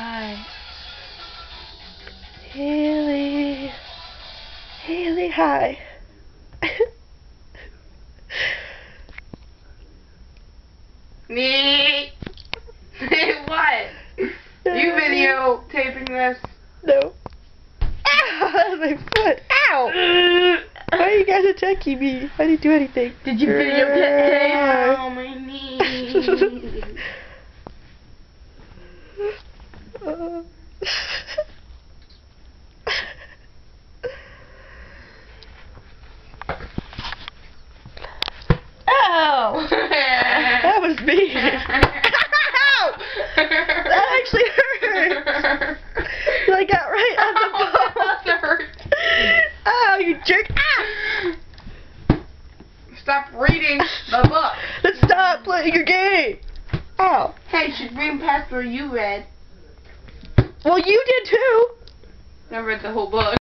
Hi. Haley. Haley, hi. Me. What? You videotaping this? No. Ow! My foot. Ow! Why are you guys attacking me? I didn't do anything. Did you videotape? Oh, my knee. Ow! That was me. Ow! That actually hurt. I got right on the ball. That hurt. Ow, you jerk. Ah! Stop reading the book. Let's stop playing your game. Ow. Hey, you should read past where you read. Well, you did too. I read the whole book.